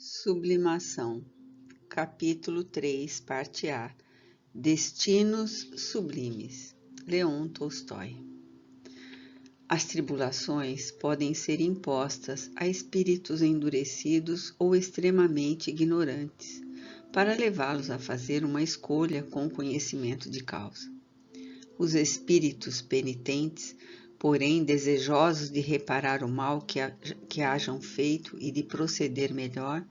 Sublimação, capítulo 3, parte A. Destinos sublimes. Leon Tolstói. As tribulações podem ser impostas a espíritos endurecidos ou extremamente ignorantes, para levá-los a fazer uma escolha com conhecimento de causa. Os espíritos penitentes, porém desejosos de reparar o mal que hajam feito e de proceder melhor,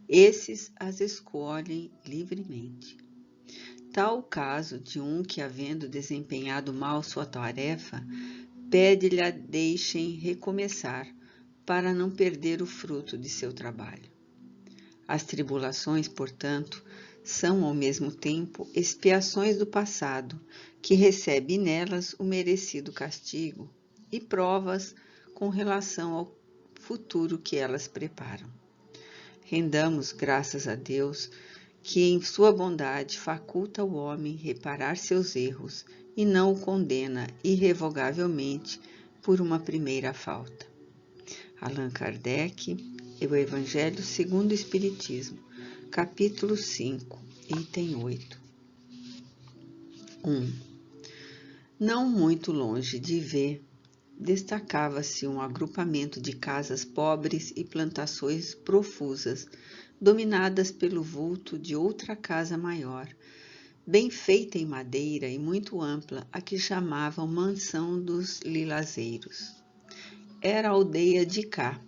esses as escolhem livremente. Tal o caso de um que, havendo desempenhado mal sua tarefa, pede-lhe a deixem recomeçar, para não perder o fruto de seu trabalho. As tribulações, portanto, são ao mesmo tempo expiações do passado, que recebe nelas o merecido castigo, e provas com relação ao futuro que elas preparam. Rendamos graças a Deus que em sua bondade faculta o homem reparar seus erros e não o condena irrevogavelmente por uma primeira falta. Allan Kardec, O Evangelho segundo o Espiritismo, capítulo 5, item 8. 1. Não muito longe de V, destacava-se um agrupamento de casas pobres e plantações profusas, dominadas pelo vulto de outra casa maior, bem feita em madeira e muito ampla, a que chamavam Mansão dos Lilazeiros. Era a aldeia de Cá,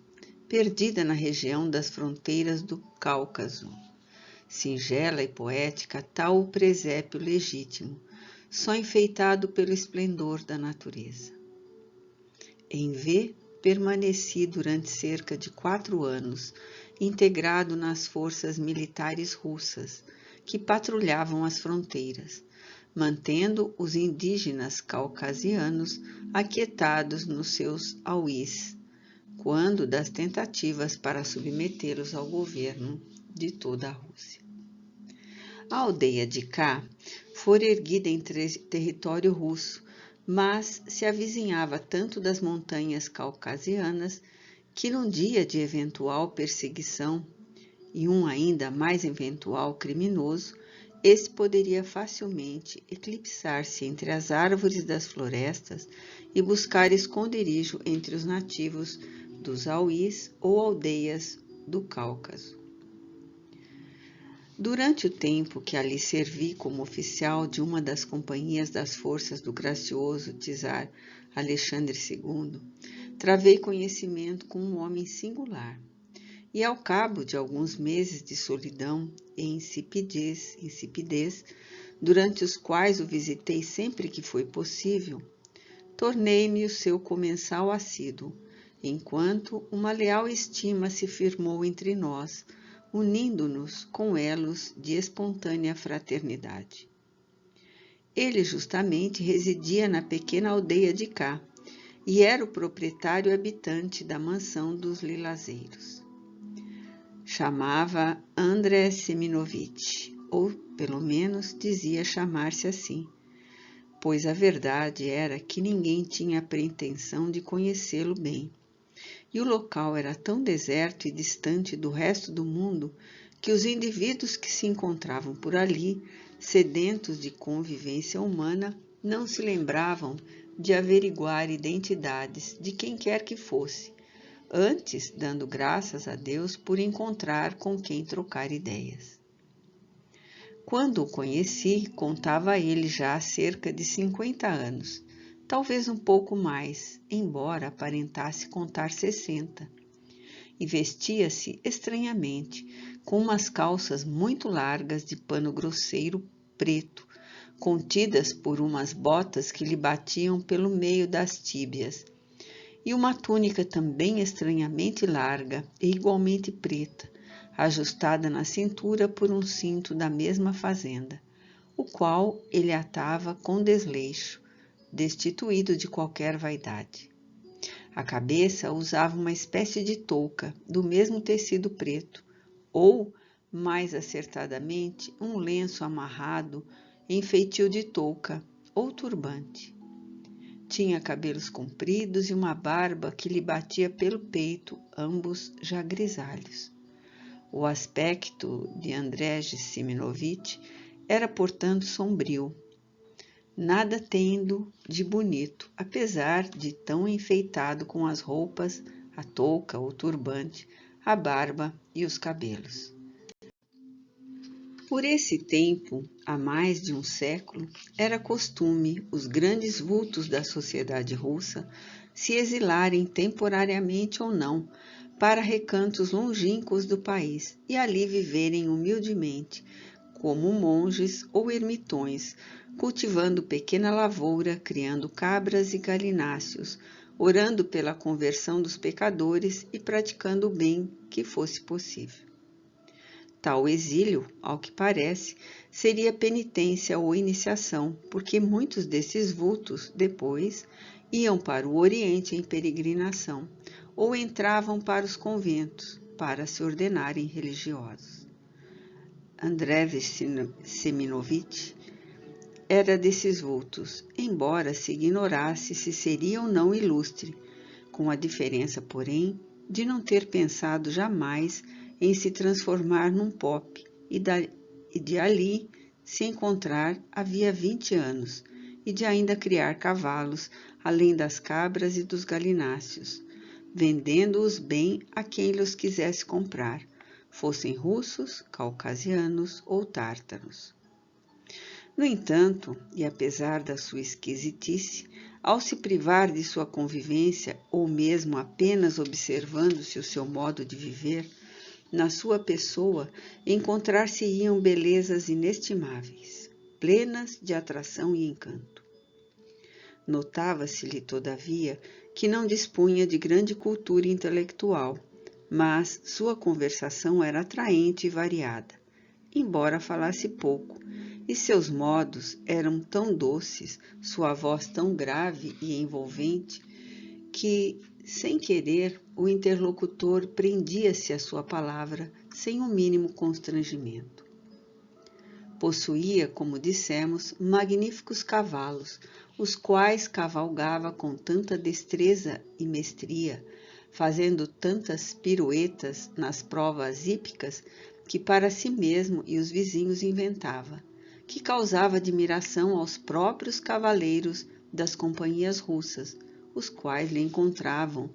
perdida na região das fronteiras do Cáucaso. Singela e poética, tal o presépio legítimo, só enfeitado pelo esplendor da natureza. Em V, permaneci durante cerca de 4 anos, integrado nas forças militares russas, que patrulhavam as fronteiras, mantendo os indígenas caucasianos aquietados nos seus auís, quando das tentativas para submetê-los ao governo de toda a Rússia. A aldeia de Cá fora erguida em território russo, mas se avizinhava tanto das montanhas caucasianas que num dia de eventual perseguição e um ainda mais eventual criminoso, esse poderia facilmente eclipsar-se entre as árvores das florestas e buscar esconderijo entre os nativos dos auís ou aldeias do Cáucaso. Durante o tempo que ali servi como oficial de uma das companhias das forças do gracioso czar Alexandre II, travei conhecimento com um homem singular, e ao cabo de alguns meses de solidão e insipidez, durante os quais o visitei sempre que foi possível, tornei-me o seu comensal assíduo, enquanto uma leal estima se firmou entre nós, unindo-nos com elos de espontânea fraternidade. Ele justamente residia na pequena aldeia de Cá e era o proprietário habitante da mansão dos Lilazeiros. Chamava André Seminovitch, ou pelo menos dizia chamar-se assim, pois a verdade era que ninguém tinha a pretensão de conhecê-lo bem. E o local era tão deserto e distante do resto do mundo que os indivíduos que se encontravam por ali, sedentos de convivência humana, não se lembravam de averiguar identidades de quem quer que fosse, antes dando graças a Deus por encontrar com quem trocar ideias. Quando o conheci, contava ele já cerca de 50 anos, talvez um pouco mais, embora aparentasse contar 60, e vestia-se estranhamente, com umas calças muito largas de pano grosseiro preto, contidas por umas botas que lhe batiam pelo meio das tíbias, e uma túnica também estranhamente larga e igualmente preta, ajustada na cintura por um cinto da mesma fazenda, o qual ele atava com desleixo, destituído de qualquer vaidade. A cabeça usava uma espécie de touca do mesmo tecido preto, ou, mais acertadamente, um lenço amarrado em feitio de touca ou turbante. Tinha cabelos compridos e uma barba que lhe batia pelo peito, ambos já grisalhos. O aspecto de André Seminovitch era, portanto, sombrio, nada tendo de bonito, apesar de tão enfeitado com as roupas, a touca, o turbante, a barba e os cabelos. Por esse tempo, há mais de um século, era costume os grandes vultos da sociedade russa se exilarem temporariamente ou não para recantos longínquos do país e ali viverem humildemente, como monges ou ermitões, cultivando pequena lavoura, criando cabras e galináceos, orando pela conversão dos pecadores e praticando o bem que fosse possível. Tal exílio, ao que parece, seria penitência ou iniciação, porque muitos desses vultos, depois, iam para o Oriente em peregrinação ou entravam para os conventos para se ordenarem religiosos. André Seminovitch era desses vultos, embora se ignorasse se seria ou não ilustre, com a diferença, porém, de não ter pensado jamais em se transformar num pop e de ali se encontrar havia 20 anos e de ainda criar cavalos, além das cabras e dos galináceos, vendendo-os bem a quem lhes quisesse comprar, fossem russos, caucasianos ou tártaros. No entanto, e apesar da sua esquisitice, ao se privar de sua convivência ou mesmo apenas observando-se o seu modo de viver, na sua pessoa encontrar-se-iam belezas inestimáveis, plenas de atração e encanto. Notava-se-lhe, todavia, que não dispunha de grande cultura intelectual, mas sua conversação era atraente e variada, embora falasse pouco, e seus modos eram tão doces, sua voz tão grave e envolvente, que, sem querer, o interlocutor prendia-se à sua palavra sem o mínimo constrangimento. Possuía, como dissemos, magníficos cavalos, os quais cavalgava com tanta destreza e mestria, fazendo tantas piruetas nas provas hípicas que para si mesmo e os vizinhos inventava, que causava admiração aos próprios cavaleiros das companhias russas, os quais lhe encontravam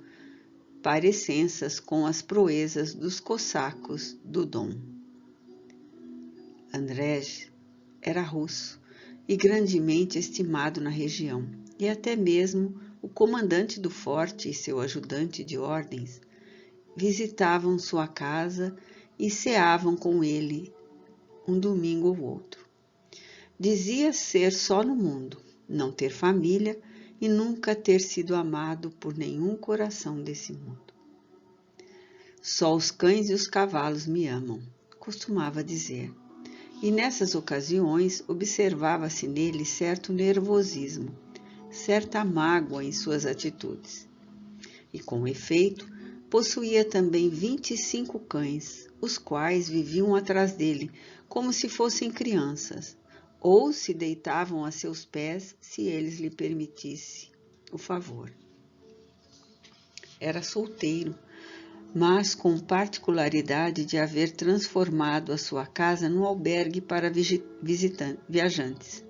parecenças com as proezas dos cossacos do Don. Andrej era russo e grandemente estimado na região, e até mesmo o comandante do forte e seu ajudante de ordens visitavam sua casa e ceavam com ele um domingo ou outro. Dizia ser só no mundo, não ter família e nunca ter sido amado por nenhum coração desse mundo. Só os cães e os cavalos me amam, costumava dizer, e nessas ocasiões observava-se nele certo nervosismo, certa mágoa em suas atitudes. E com efeito, possuía também 25 cães, os quais viviam atrás dele como se fossem crianças, ou se deitavam a seus pés se eles lhe permitissem o favor. Era solteiro, mas com particularidade de haver transformado a sua casa num albergue para viajantes,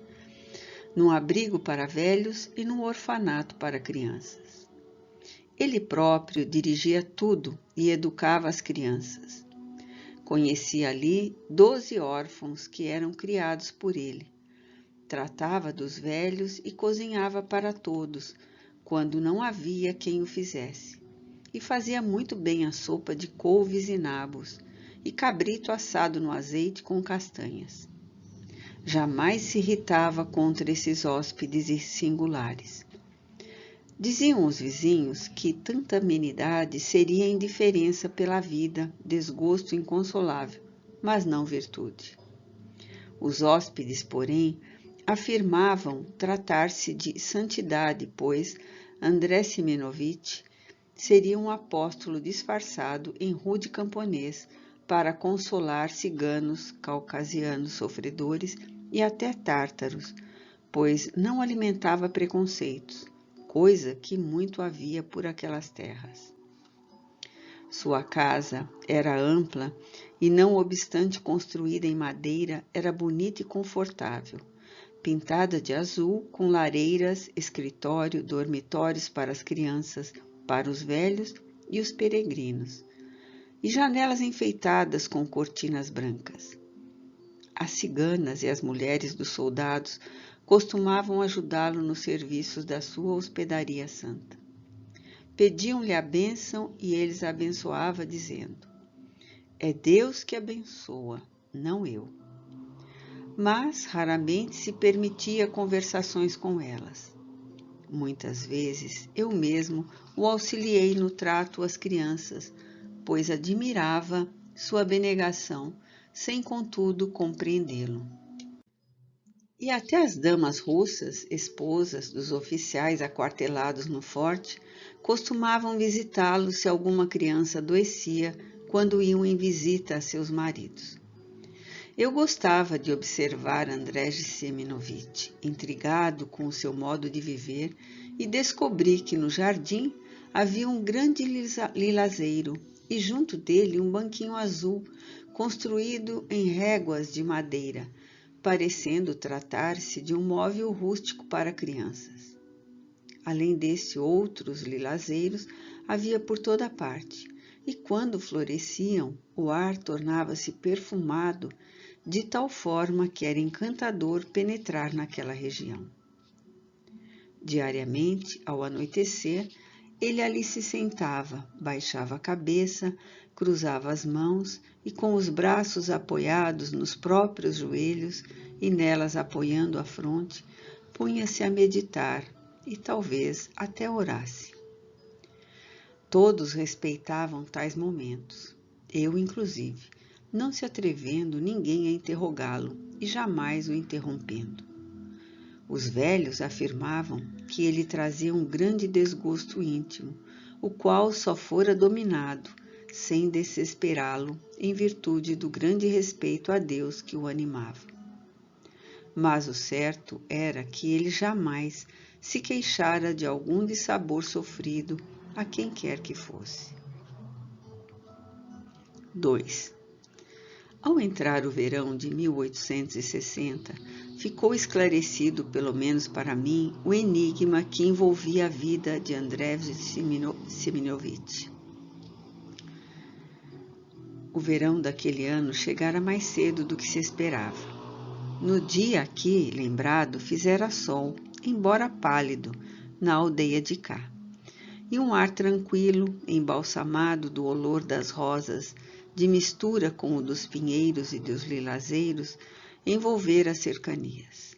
num abrigo para velhos e num orfanato para crianças. Ele próprio dirigia tudo e educava as crianças. Conhecia ali 12 órfãos que eram criados por ele. Tratava dos velhos e cozinhava para todos, quando não havia quem o fizesse. E fazia muito bem a sopa de couves e nabos, e cabrito assado no azeite com castanhas. Jamais se irritava contra esses hóspedes singulares. Diziam os vizinhos que tanta amenidade seria indiferença pela vida, desgosto inconsolável, mas não virtude. Os hóspedes, porém, afirmavam tratar-se de santidade, pois André Seminovitch seria um apóstolo disfarçado em rude camponês para consolar ciganos, caucasianos sofredores e até tártaros, pois não alimentava preconceitos, coisa que muito havia por aquelas terras. Sua casa era ampla e, não obstante construída em madeira, era bonita e confortável, pintada de azul, com lareiras, escritório, dormitórios para as crianças, para os velhos e os peregrinos, e janelas enfeitadas com cortinas brancas. As ciganas e as mulheres dos soldados costumavam ajudá-lo nos serviços da sua hospedaria santa. Pediam-lhe a bênção e eles abençoava, dizendo: é Deus que abençoa, não eu. Mas raramente se permitia conversações com elas. Muitas vezes eu mesmo o auxiliei no trato às crianças, pois admirava sua abnegação, sem contudo compreendê-lo. E até as damas russas, esposas dos oficiais aquartelados no forte, costumavam visitá-lo se alguma criança adoecia quando iam em visita a seus maridos. Eu gostava de observar André Seminovitch, intrigado com o seu modo de viver, e descobri que no jardim havia um grande lilazeiro e junto dele um banquinho azul, construído em réguas de madeira, parecendo tratar-se de um móvel rústico para crianças. Além desse, outros lilazeiros havia por toda parte, e quando floresciam, o ar tornava-se perfumado, de tal forma que era encantador penetrar naquela região. Diariamente, ao anoitecer, ele ali se sentava, baixava a cabeça, cruzava as mãos e, com os braços apoiados nos próprios joelhos e nelas apoiando a fronte, punha-se a meditar e talvez até orasse. Todos respeitavam tais momentos, eu inclusive, não se atrevendo ninguém a interrogá-lo e jamais o interrompendo. Os velhos afirmavam que ele trazia um grande desgosto íntimo, o qual só fora dominado, sem desesperá-lo, em virtude do grande respeito a Deus que o animava. Mas o certo era que ele jamais se queixara de algum dissabor sofrido a quem quer que fosse. 2. Ao entrar o verão de 1860, ficou esclarecido, pelo menos para mim, o enigma que envolvia a vida de André Seminovitch. O verão daquele ano chegara mais cedo do que se esperava. No dia aqui lembrado, fizera sol, embora pálido, na aldeia de cá, e um ar tranquilo, embalsamado do olor das rosas, de mistura com o dos pinheiros e dos lilazeiros, envolvera as cercanias.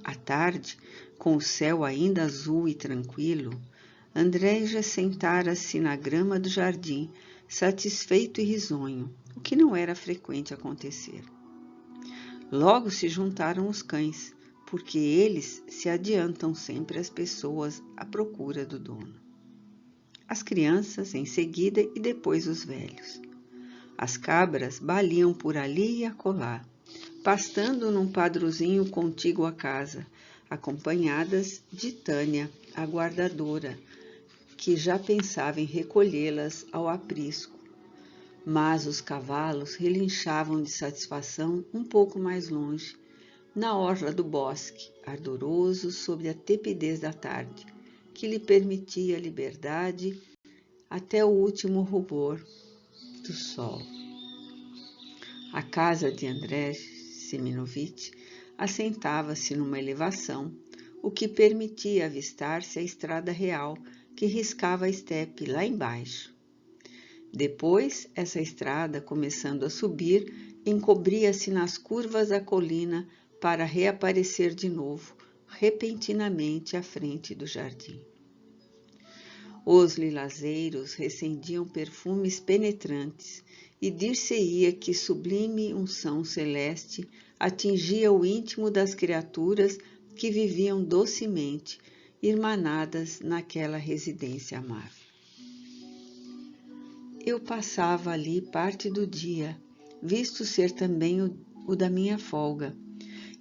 À tarde, com o céu ainda azul e tranquilo, André já sentara-se na grama do jardim, satisfeito e risonho, o que não era frequente acontecer. Logo se juntaram os cães, porque eles se adiantam sempre às pessoas à procura do dono. As crianças em seguida e depois os velhos. As cabras baliam por ali e acolá, pastando num padrozinho contíguo à casa, acompanhadas de Tânia, a guardadora, que já pensava em recolhê-las ao aprisco. Mas os cavalos relinchavam de satisfação um pouco mais longe, na orla do bosque, ardoroso sob a tepidez da tarde, que lhe permitia a liberdade até o último rubor do sol. A casa de André Seminovitch assentava-se numa elevação, o que permitia avistar-se a estrada real que riscava a estepe lá embaixo. Depois, essa estrada, começando a subir, encobria-se nas curvas da colina para reaparecer de novo, repentinamente à frente do jardim. Os lilazeiros recendiam perfumes penetrantes e dir-se-ia que sublime unção celeste atingia o íntimo das criaturas que viviam docemente, irmanadas naquela residência amável. Eu passava ali parte do dia, visto ser também o da minha folga,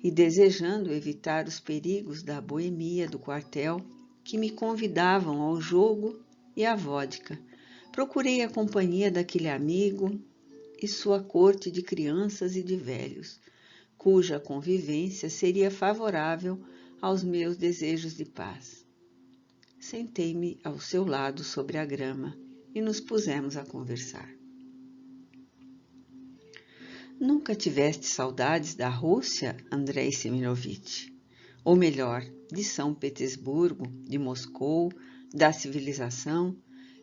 e desejando evitar os perigos da boemia do quartel, que me convidavam ao jogo e à vodka, procurei a companhia daquele amigo e sua corte de crianças e de velhos, cuja convivência seria favorável aos meus desejos de paz. Sentei-me ao seu lado sobre a grama e nos pusemos a conversar. Nunca tiveste saudades da Rússia, Andrei Seminovitch? Ou melhor, de São Petersburgo, de Moscou, da civilização,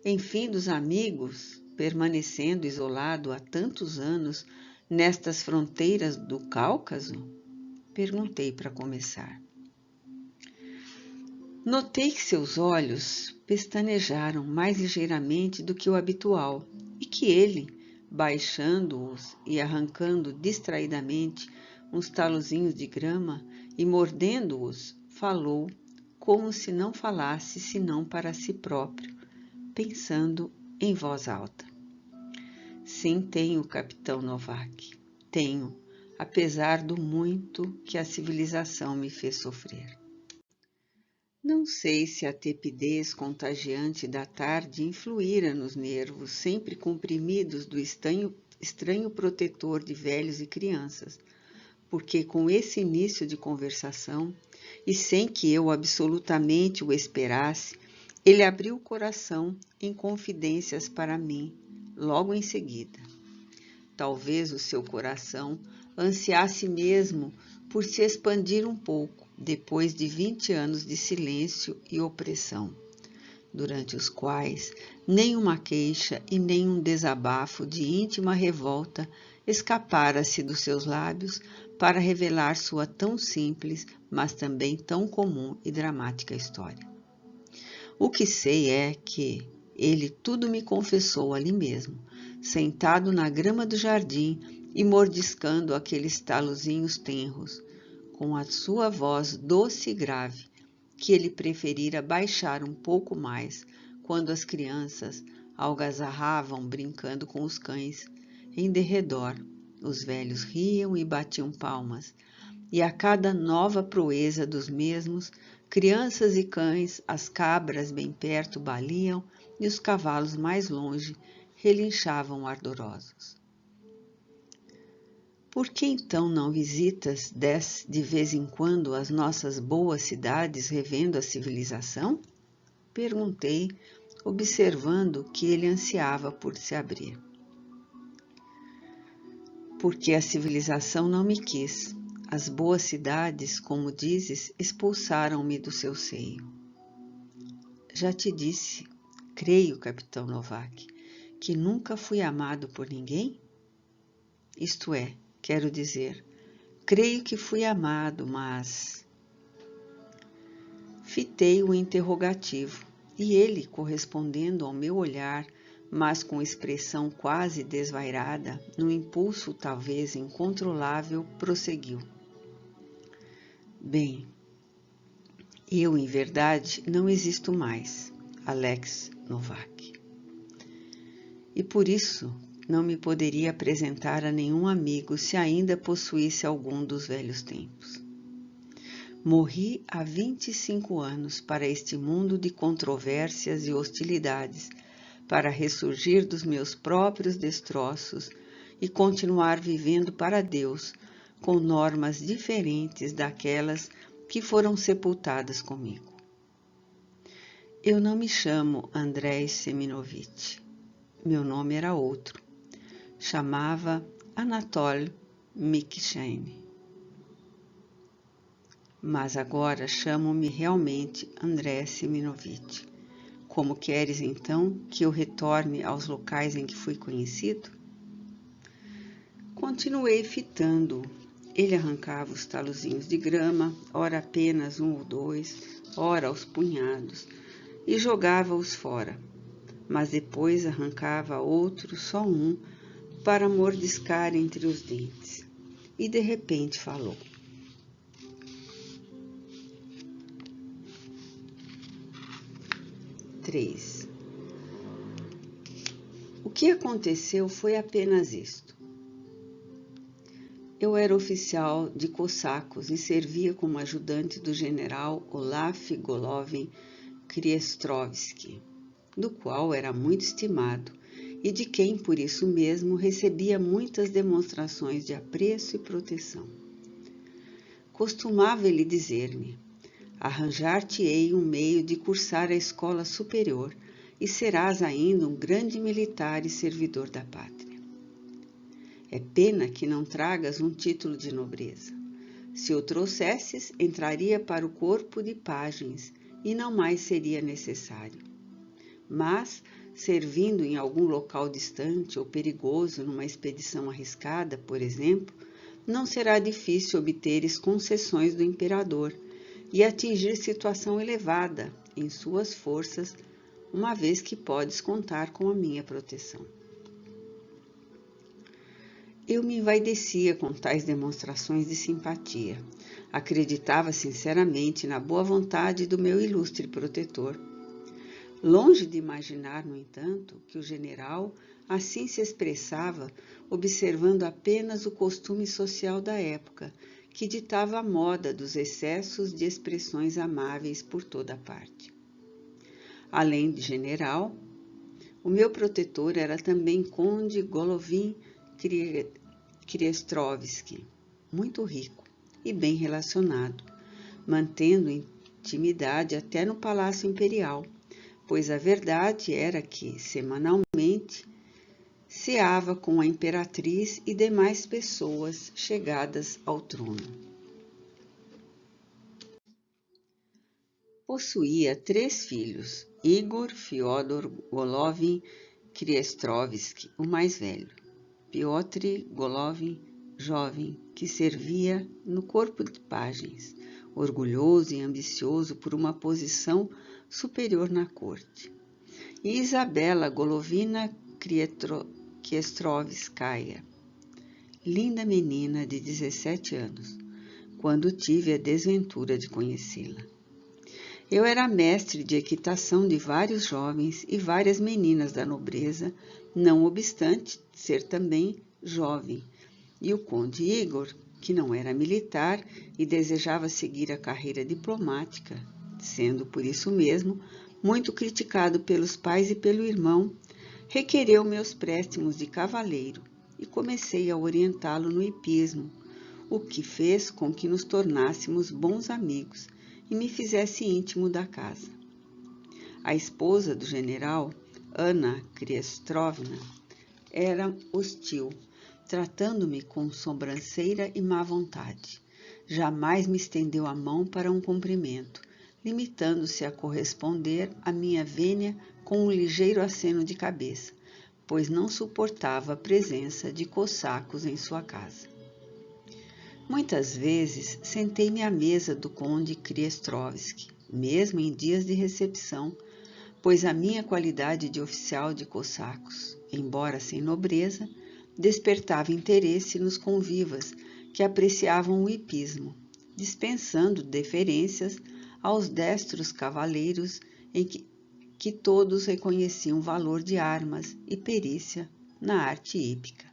enfim, dos amigos, permanecendo isolado há tantos anos nestas fronteiras do Cáucaso? Perguntei para começar. Notei que seus olhos pestanejaram mais ligeiramente do que o habitual e que ele, baixando-os e arrancando distraidamente uns talozinhos de grama e mordendo-os, falou como se não falasse senão para si próprio, pensando em voz alta. Sim, tenho, capitão Novak, tenho, apesar do muito que a civilização me fez sofrer. Não sei se a tepidez contagiante da tarde influíra nos nervos sempre comprimidos do estranho protetor de velhos e crianças, porque com esse início de conversação, e sem que eu absolutamente o esperasse, ele abriu o coração em confidências para mim, logo em seguida. Talvez o seu coração ansiasse mesmo por se expandir um pouco, depois de 20 anos de silêncio e opressão, durante os quais nem uma queixa e nem um desabafo de íntima revolta escapara-se dos seus lábios para revelar sua tão simples, mas também tão comum e dramática história. O que sei é que ele tudo me confessou ali mesmo, sentado na grama do jardim e mordiscando aqueles talozinhos tenros, com a sua voz doce e grave, que ele preferira baixar um pouco mais quando as crianças algazarravam brincando com os cães em derredor. Os velhos riam e batiam palmas, e a cada nova proeza dos mesmos, crianças e cães, as cabras bem perto baliam e os cavalos mais longe relinchavam ardorosos. Por que então não visitas de vez em quando as nossas boas cidades revendo a civilização? Perguntei, observando que ele ansiava por se abrir. Porque a civilização não me quis. As boas cidades, como dizes, expulsaram-me do seu seio. Já te disse, creio, capitão Novak, que nunca fui amado por ninguém? Isto é, quero dizer, creio que fui amado, mas... Fitei o interrogativo, e ele, correspondendo ao meu olhar, mas com expressão quase desvairada, no impulso talvez incontrolável, prosseguiu. Bem, eu, em verdade, não existo mais, Alex Novak. E por isso não me poderia apresentar a nenhum amigo se ainda possuísse algum dos velhos tempos. Morri há 25 anos para este mundo de controvérsias e hostilidades, para ressurgir dos meus próprios destroços e continuar vivendo para Deus, com normas diferentes daquelas que foram sepultadas comigo. Eu não me chamo Andrei Seminovitch. Meu nome era outro. Chamava Anatoly Mikhaine. Mas agora chamo-me realmente Andrei Seminovitch. Como queres, então, que eu retorne aos locais em que fui conhecido? Continuei fitando-o. Ele arrancava os talozinhos de grama, ora apenas um ou dois, ora aos punhados, e jogava-os fora. Mas depois arrancava outro, só um, para mordiscar entre os dentes. E de repente falou. O que aconteceu foi apenas isto. Eu era oficial de cossacos e servia como ajudante do general Olaf Golovin Kriestrovsky, do qual era muito estimado e de quem, por isso mesmo, recebia muitas demonstrações de apreço e proteção. Costumava ele dizer-me: arranjar-te-ei um meio de cursar a escola superior e serás ainda um grande militar e servidor da pátria. É pena que não tragas um título de nobreza. Se o trouxesses, entraria para o corpo de pajens e não mais seria necessário. Mas, servindo em algum local distante ou perigoso numa expedição arriscada, por exemplo, não será difícil obteres concessões do imperador e atingir situação elevada em suas forças, uma vez que podes contar com a minha proteção. Eu me envaidecia com tais demonstrações de simpatia. Acreditava sinceramente na boa vontade do meu ilustre protetor. Longe de imaginar, no entanto, que o general assim se expressava, observando apenas o costume social da época, que ditava a moda dos excessos de expressões amáveis por toda parte. Além de general, o meu protetor era também conde Golovin Kriestrovski, muito rico e bem relacionado, mantendo intimidade até no Palácio Imperial, pois a verdade era que, semanalmente, ceava com a imperatriz e demais pessoas chegadas ao trono. Possuía 3 filhos, Igor Fyodor Golovin Kriestrovski, o mais velho, Piotr Golovin, jovem, que servia no corpo de pajens, orgulhoso e ambicioso por uma posição superior na corte, e Isabela Golovina Kriestrovskaya, linda menina de 17 anos, quando tive a desventura de conhecê-la. Eu era mestre de equitação de vários jovens e várias meninas da nobreza, não obstante ser também jovem, e o conde Igor, que não era militar e desejava seguir a carreira diplomática, sendo por isso mesmo muito criticado pelos pais e pelo irmão, requereu meus préstimos de cavaleiro e comecei a orientá-lo no hipismo, o que fez com que nos tornássemos bons amigos e me fizesse íntimo da casa. A esposa do general, Anna Kriestrovna, era hostil, tratando-me com sobranceira e má vontade. Jamais me estendeu a mão para um cumprimento, limitando-se a corresponder à minha vênia com um ligeiro aceno de cabeça, pois não suportava a presença de cossacos em sua casa. Muitas vezes sentei-me à mesa do conde Kriestrovski, mesmo em dias de recepção, pois a minha qualidade de oficial de cossacos, embora sem nobreza, despertava interesse nos convivas que apreciavam o hipismo, dispensando deferências aos destros cavaleiros em que todos reconheciam valor de armas e perícia na arte hípica.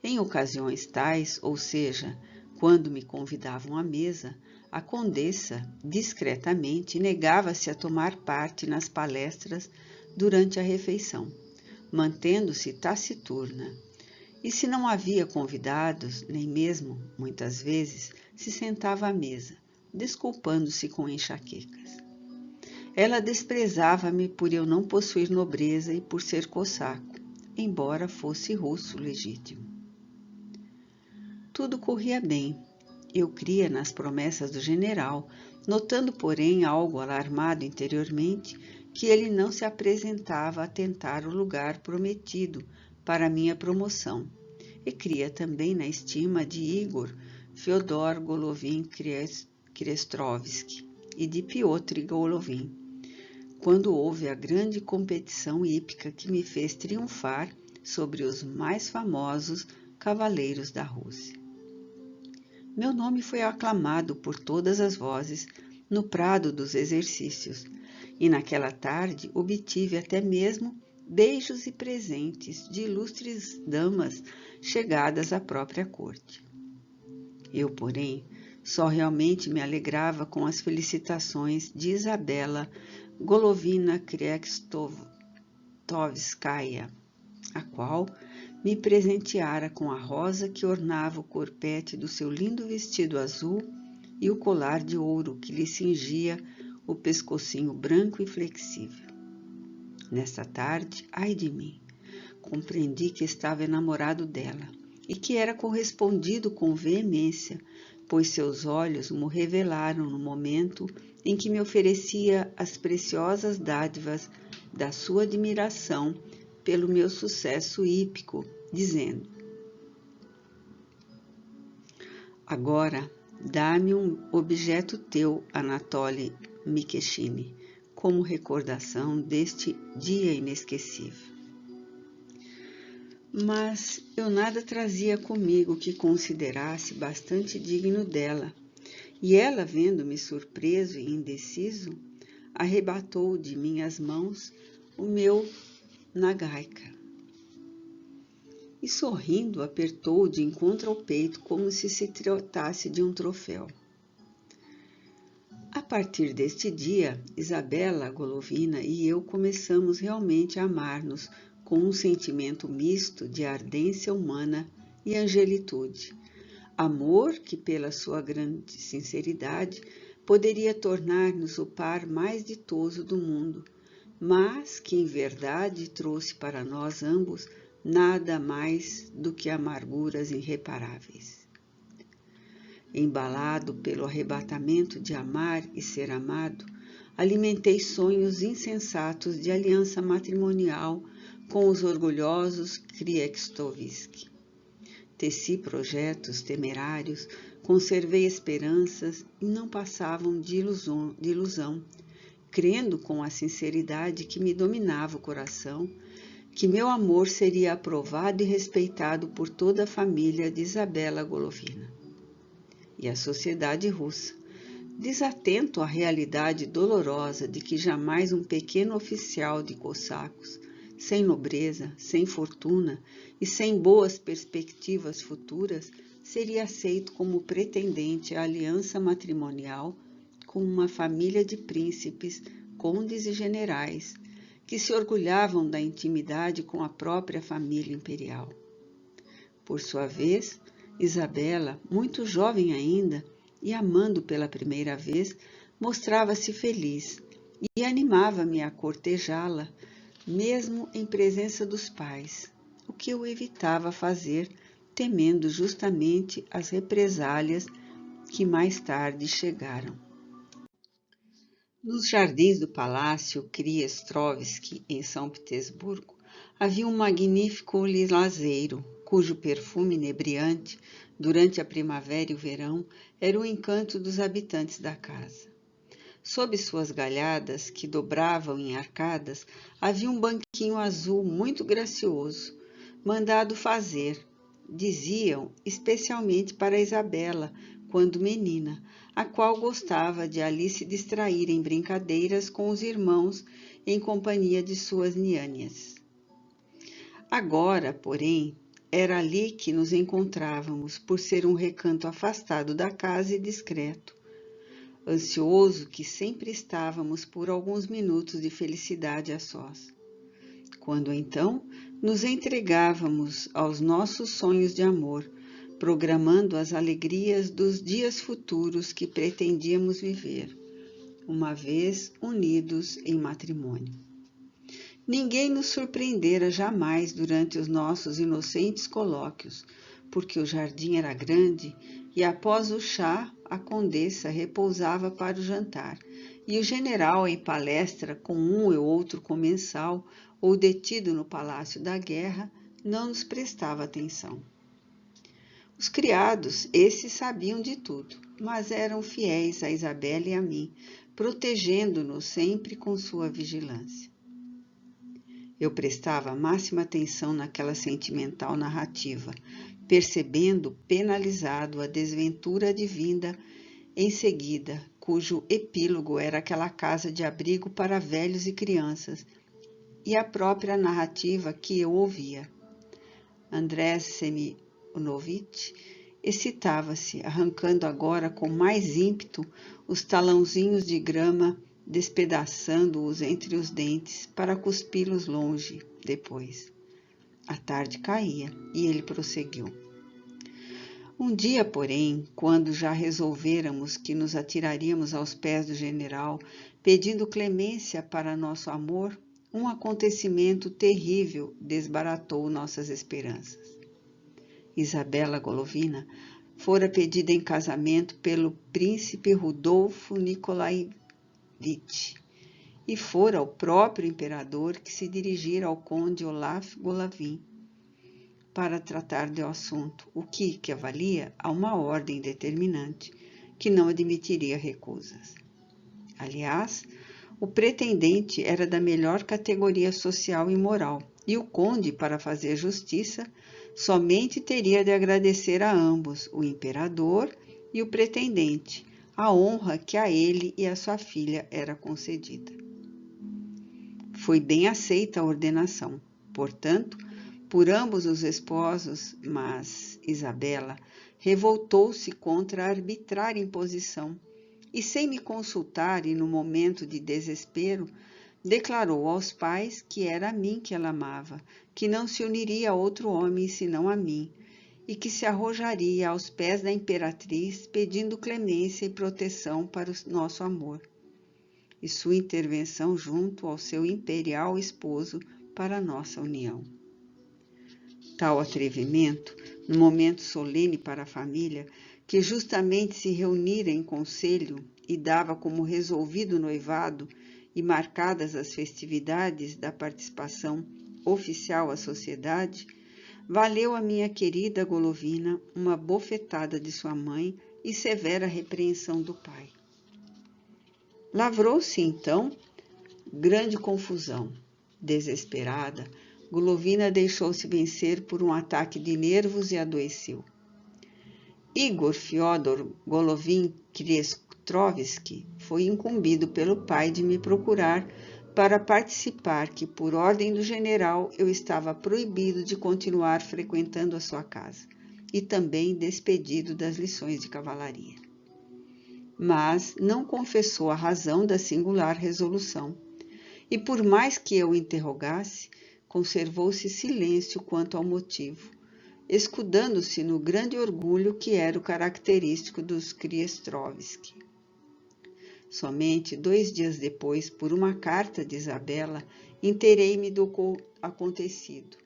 Em ocasiões tais, ou seja, quando me convidavam à mesa, a condessa, discretamente, negava-se a tomar parte nas palestras durante a refeição, mantendo-se taciturna. E se não havia convidados, nem mesmo, muitas vezes, se sentava à mesa, desculpando-se com enxaquecas. Ela desprezava-me por eu não possuir nobreza e por ser cossaco, embora fosse russo legítimo. Tudo corria bem. Eu cria nas promessas do general, notando, porém, algo alarmado interiormente, que ele não se apresentava a tentar o lugar prometido para minha promoção, e cria também na estima de Igor Fyodor Golovin Kriestrovski e de Piotr Golovin, quando houve a grande competição hípica que me fez triunfar sobre os mais famosos cavaleiros da Rússia. Meu nome foi aclamado por todas as vozes no prado dos exercícios, e naquela tarde obtive até mesmo beijos e presentes de ilustres damas chegadas à própria corte. Eu, porém, Só realmente me alegrava com as felicitações de Isabela Golovina Krechtovskaya, a qual me presenteara com a rosa que ornava o corpete do seu lindo vestido azul e o colar de ouro que lhe cingia o pescocinho branco e flexível. Nesta tarde, ai de mim, compreendi que estava enamorado dela e que era correspondido com veemência, pois seus olhos mo revelaram no momento em que me oferecia as preciosas dádivas da sua admiração pelo meu sucesso hípico, dizendo: agora, dá-me um objeto teu, Anatoly Mikeshine, como recordação deste dia inesquecível. Mas eu nada trazia comigo que considerasse bastante digno dela, e ela, vendo-me surpreso e indeciso, arrebatou de minhas mãos o meu nagaika e, sorrindo, apertou-o de encontro ao peito como se tratasse de um troféu. A partir deste dia, Isabela Golovina e eu começamos realmente a amar-nos com um sentimento misto de ardência humana e angelitude. Amor que, pela sua grande sinceridade, poderia tornar-nos o par mais ditoso do mundo, mas que, em verdade, trouxe para nós ambos nada mais do que amarguras irreparáveis. Embalado pelo arrebatamento de amar e ser amado, alimentei sonhos insensatos de aliança matrimonial com os orgulhosos Krechtovsky. Teci projetos temerários, conservei esperanças e não passavam de ilusão, crendo com a sinceridade que me dominava o coração, que meu amor seria aprovado e respeitado por toda a família de Isabela Golovina. E a sociedade russa, desatento à realidade dolorosa de que jamais um pequeno oficial de cossacos, sem nobreza, sem fortuna e sem boas perspectivas futuras, seria aceito como pretendente à aliança matrimonial com uma família de príncipes, condes e generais, que se orgulhavam da intimidade com a própria família imperial. Por sua vez, Isabela, muito jovem ainda e amando pela primeira vez, mostrava-se feliz e animava-me a cortejá-la, mesmo em presença dos pais, o que eu evitava fazer, temendo justamente as represálias que mais tarde chegaram. Nos jardins do Palácio Krechtovsky, em São Petersburgo, havia um magnífico lilazeiro, cujo perfume inebriante, durante a primavera e o verão, era o encanto dos habitantes da casa. Sob suas galhadas, que dobravam em arcadas, havia um banquinho azul muito gracioso, mandado fazer, diziam, especialmente para Isabela, quando menina, a qual gostava de ali se distrair em brincadeiras com os irmãos em companhia de suas niânias. Agora, porém, era ali que nos encontrávamos, por ser um recanto afastado da casa e discreto. Ansioso que sempre estávamos por alguns minutos de felicidade a sós. Quando então nos entregávamos aos nossos sonhos de amor, programando as alegrias dos dias futuros que pretendíamos viver, uma vez unidos em matrimônio. Ninguém nos surpreendera jamais durante os nossos inocentes colóquios, porque o jardim era grande e após o chá a condessa repousava para o jantar, e o general em palestra com um ou outro comensal ou detido no Palácio da Guerra não nos prestava atenção. Os criados, esses sabiam de tudo, mas eram fiéis a Isabela e a mim, protegendo-nos sempre com sua vigilância. Eu prestava máxima atenção naquela sentimental narrativa, percebendo penalizado a desventura advinda em seguida, cujo epílogo era aquela casa de abrigo para velhos e crianças, e a própria narrativa que eu ouvia. Andrés Semyonovitch Excitava-se, arrancando agora com mais ímpeto os talãozinhos de grama, despedaçando-os entre os dentes para cuspi-los longe depois. A tarde caía e ele prosseguiu. Um dia, porém, quando já resolvéramos que nos atiraríamos aos pés do general, pedindo clemência para nosso amor, um acontecimento terrível desbaratou nossas esperanças. Isabela Golovina fora pedida em casamento pelo príncipe Rudolfo Nikolaevich, e fora o próprio imperador que se dirigira ao conde Olaf Golovin para tratar do assunto, o que valia a uma ordem determinante, que não admitiria recusas. Aliás, o pretendente era da melhor categoria social e moral, e o conde, para fazer justiça, somente teria de agradecer a ambos, o imperador e o pretendente, a honra que a ele e a sua filha era concedida. Foi bem aceita a ordenação, portanto, por ambos os esposos, mas Isabela revoltou-se contra a arbitrária imposição e, sem me consultar e no momento de desespero, declarou aos pais que era a mim que ela amava, que não se uniria a outro homem senão a mim, e que se arrojaria aos pés da imperatriz pedindo clemência e proteção para o nosso amor, e sua intervenção junto ao seu imperial esposo para a nossa união. Tal atrevimento, no momento solene para a família, que justamente se reunira em conselho e dava como resolvido o noivado e marcadas as festividades da participação oficial à sociedade, valeu a minha querida Golovina uma bofetada de sua mãe e severa repreensão do pai. Lavrou-se, então, grande confusão. Desesperada, Golovina deixou-se vencer por um ataque de nervos e adoeceu. Igor Fyodor Golovin Kriestrovsky foi incumbido pelo pai de me procurar para participar que, por ordem do general, eu estava proibido de continuar frequentando a sua casa e também despedido das lições de cavalaria. Mas não confessou a razão da singular resolução, e por mais que eu o interrogasse, conservou-se silêncio quanto ao motivo, escudando-se no grande orgulho que era o característico dos Kriestrovsky. Somente 2 dias depois, por uma carta de Isabela, inteirei-me do acontecido,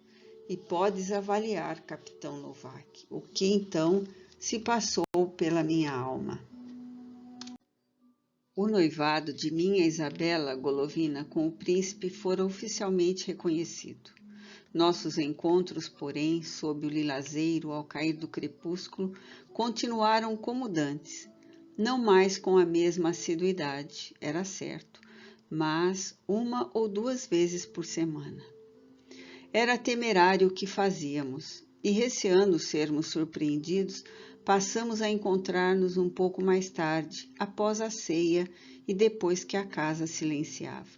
e podes avaliar, capitão Novak, o que então se passou pela minha alma. O noivado de minha Isabela Golovina com o príncipe fora oficialmente reconhecido. Nossos encontros, porém, sob o lilazeiro ao cair do crepúsculo, continuaram como dantes, não mais com a mesma assiduidade, era certo, mas 1 ou 2 vezes por semana. Era temerário o que fazíamos, e receando sermos surpreendidos, passamos a encontrar-nos um pouco mais tarde, após a ceia e depois que a casa silenciava.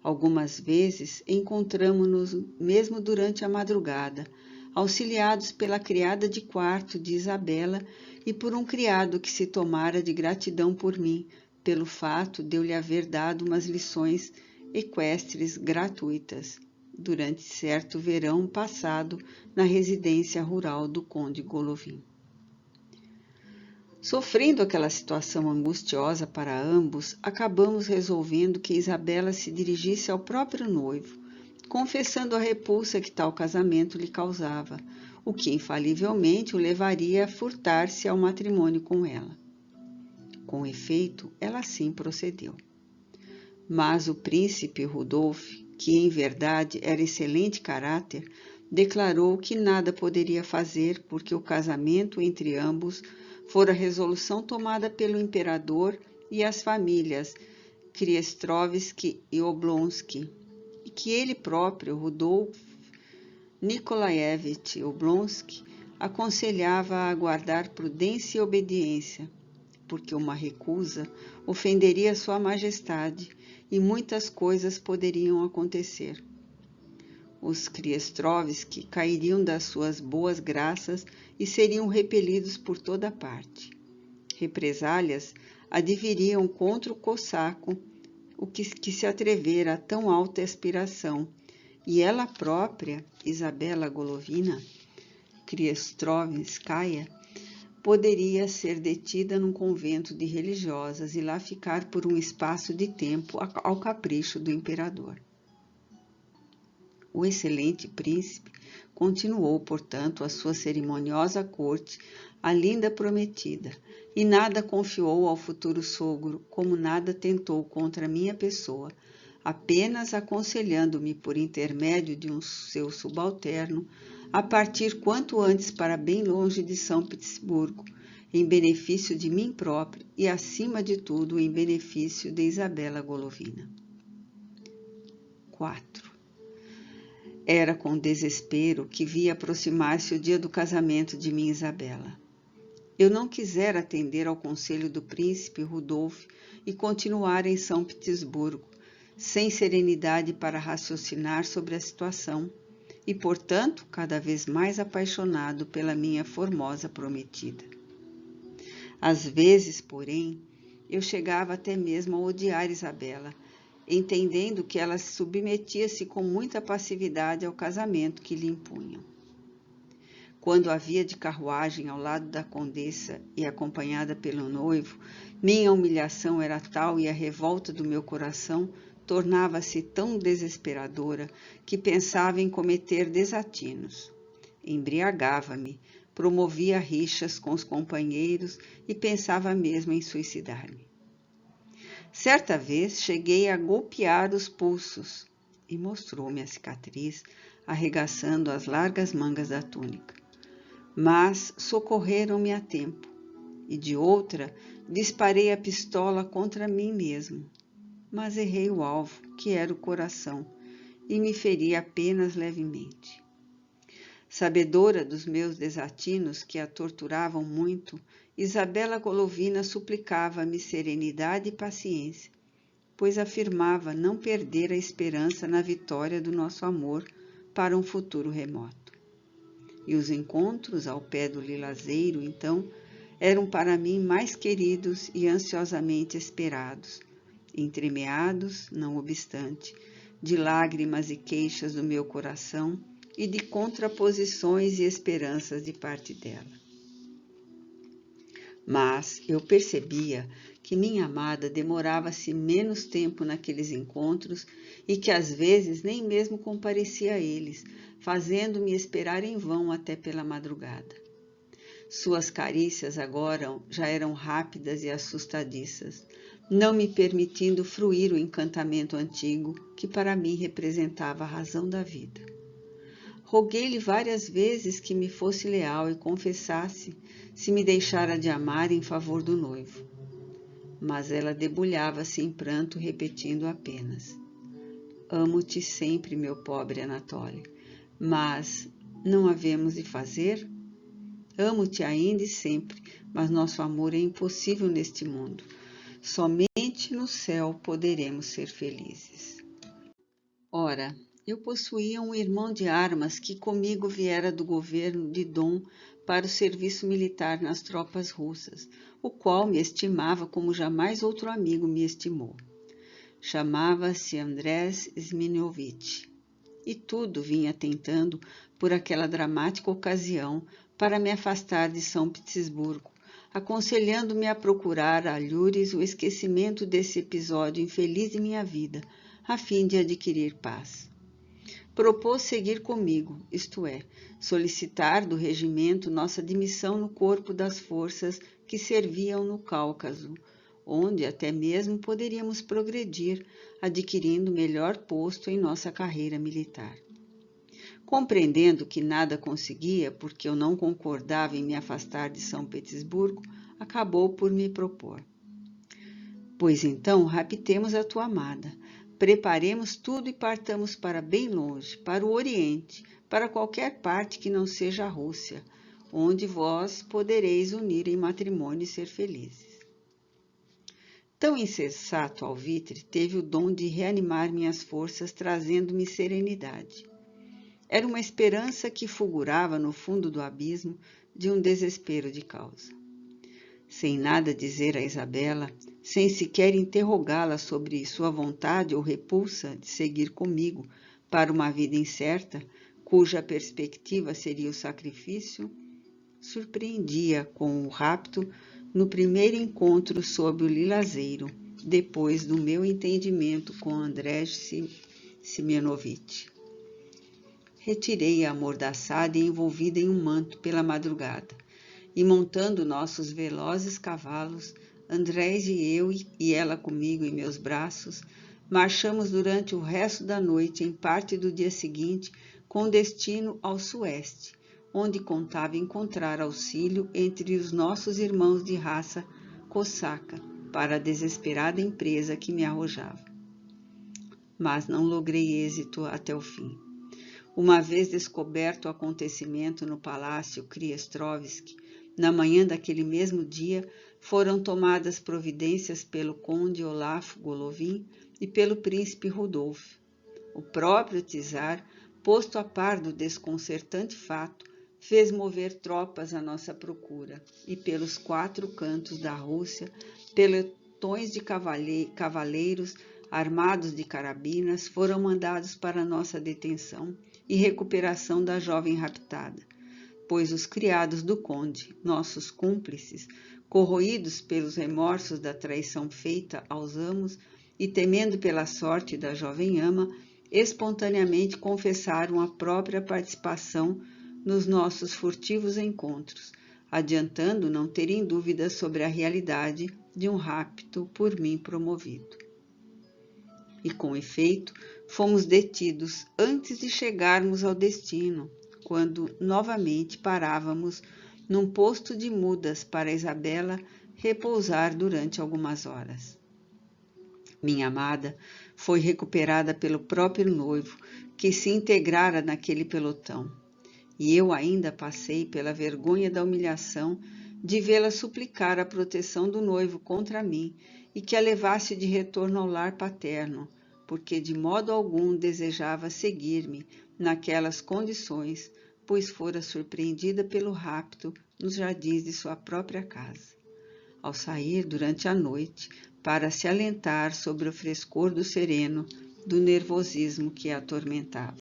Algumas vezes encontramo-nos mesmo durante a madrugada, auxiliados pela criada de quarto de Isabela e por um criado que se tomara de gratidão por mim, pelo fato de eu lhe haver dado umas lições equestres gratuitas, durante certo verão passado na residência rural do conde Golovin. Sofrendo aquela situação angustiosa para ambos, acabamos resolvendo que Isabela se dirigisse ao próprio noivo, confessando a repulsa que tal casamento lhe causava, o que infalivelmente o levaria a furtar-se ao matrimônio com ela. Com efeito, ela assim procedeu. Mas o príncipe Rudolf, que em verdade era excelente caráter, declarou que nada poderia fazer porque o casamento entre ambos fora resolução tomada pelo imperador e as famílias Kriestrovsky e Oblonsky, e que ele próprio, Rudolf Nikolaevich Oblonsky, aconselhava a guardar prudência e obediência, porque uma recusa ofenderia sua majestade e muitas coisas poderiam acontecer. Os Kriestrovski cairiam das suas boas graças e seriam repelidos por toda parte. Represálias adviriam contra o cossaco, o que se atrevera a tão alta aspiração, e ela própria, Isabela Golovina Kriestrovskaya, poderia ser detida num convento de religiosas e lá ficar por um espaço de tempo ao capricho do imperador. O excelente príncipe continuou, portanto, a sua cerimoniosa corte à linda prometida, e nada confiou ao futuro sogro, como nada tentou contra minha pessoa, apenas aconselhando-me por intermédio de um seu subalterno a partir quanto antes para bem longe de São Petersburgo, em benefício de mim próprio e, acima de tudo, em benefício de Isabela Golovina. 4. Era com desespero que via aproximar-se o dia do casamento de minha Isabela. Eu não quisera atender ao conselho do príncipe Rudolf e continuar em São Petersburgo, sem serenidade para raciocinar sobre a situação, e, portanto, cada vez mais apaixonado pela minha formosa prometida. Às vezes, porém, eu chegava até mesmo a odiar Isabela, entendendo que ela se submetia-se com muita passividade ao casamento que lhe impunham. Quando havia de carruagem ao lado da condessa e acompanhada pelo noivo, minha humilhação era tal e a revolta do meu coração tornava-se tão desesperadora que pensava em cometer desatinos. Embriagava-me, promovia rixas com os companheiros e pensava mesmo em suicidar-me. Certa vez cheguei a golpear os pulsos e mostrou-me a cicatriz, arregaçando as largas mangas da túnica. Mas socorreram-me a tempo, e de outra disparei a pistola contra mim mesmo. Mas errei o alvo, que era o coração, e me feri apenas levemente. Sabedora dos meus desatinos que a torturavam muito, Isabela Golovina suplicava-me serenidade e paciência, pois afirmava não perder a esperança na vitória do nosso amor para um futuro remoto. E os encontros ao pé do lilazeiro, então, eram para mim mais queridos e ansiosamente esperados, entremeados, não obstante, de lágrimas e queixas do meu coração e de contraposições e esperanças de parte dela. Mas eu percebia que minha amada demorava-se menos tempo naqueles encontros e que às vezes nem mesmo comparecia a eles, fazendo-me esperar em vão até pela madrugada. Suas carícias agora já eram rápidas e assustadiças, não me permitindo fruir o encantamento antigo que para mim representava a razão da vida. Roguei-lhe várias vezes que me fosse leal e confessasse se me deixara de amar em favor do noivo. Mas ela debulhava-se em pranto, repetindo apenas: amo-te sempre, meu pobre Anatoly, mas não havemos de fazer? Amo-te ainda e sempre, mas nosso amor é impossível neste mundo. Somente no céu poderemos ser felizes. Ora, eu possuía um irmão de armas que comigo viera do governo de Dom para o serviço militar nas tropas russas, o qual me estimava como jamais outro amigo me estimou. Chamava-se Andrés Sminovich, e tudo vinha tentando, por aquela dramática ocasião, para me afastar de São Petersburgo, aconselhando-me a procurar a Lures o esquecimento desse episódio infeliz de minha vida, a fim de adquirir paz. Propôs seguir comigo, isto é, solicitar do regimento nossa admissão no corpo das forças que serviam no Cáucaso, onde até mesmo poderíamos progredir, adquirindo melhor posto em nossa carreira militar. Compreendendo que nada conseguia, porque eu não concordava em me afastar de São Petersburgo, acabou por me propor: pois então raptemos a tua amada, preparemos tudo e partamos para bem longe, para o Oriente, para qualquer parte que não seja a Rússia, onde vós podereis unir em matrimônio e ser felizes. Tão insensato alvitre teve o dom de reanimar minhas forças, trazendo-me serenidade. Era uma esperança que fulgurava no fundo do abismo de um desespero de causa. Sem nada dizer a Isabela, sem sequer interrogá-la sobre sua vontade ou repulsa de seguir comigo para uma vida incerta, cuja perspectiva seria o sacrifício, surpreendia com o rapto no primeiro encontro sob o lilazeiro, depois do meu entendimento com André Semyonovitch. Retirei-a amordaçada e envolvida em um manto pela madrugada, e montando nossos velozes cavalos, Andrés e eu, e ela comigo em meus braços, marchamos durante o resto da noite em parte do dia seguinte com destino ao sueste, onde contava encontrar auxílio entre os nossos irmãos de raça cosaca para a desesperada empresa que me arrojava. Mas não logrei êxito até o fim. Uma vez descoberto o acontecimento no Palácio Kriestrovski, na manhã daquele mesmo dia, foram tomadas providências pelo conde Olaf Golovin e pelo príncipe Rudolf. O próprio czar, posto a par do desconcertante fato, fez mover tropas à nossa procura, e pelos 4 cantos da Rússia, pelotões de cavaleiros armados de carabinas foram mandados para nossa detenção e recuperação da jovem raptada, pois os criados do conde, nossos cúmplices, corroídos pelos remorsos da traição feita aos amos e temendo pela sorte da jovem ama, espontaneamente confessaram a própria participação nos nossos furtivos encontros, adiantando não terem dúvidas sobre a realidade de um rapto por mim promovido. E, com efeito, fomos detidos antes de chegarmos ao destino, quando novamente parávamos num posto de mudas para Isabela repousar durante algumas horas. Minha amada foi recuperada pelo próprio noivo, que se integrara naquele pelotão, e eu ainda passei pela vergonha da humilhação de vê-la suplicar a proteção do noivo contra mim e que a levasse de retorno ao lar paterno, porque de modo algum desejava seguir-me naquelas condições, pois fora surpreendida pelo rapto nos jardins de sua própria casa. Ao sair durante a noite, para se alentar sobre o frescor do sereno, do nervosismo que a atormentava.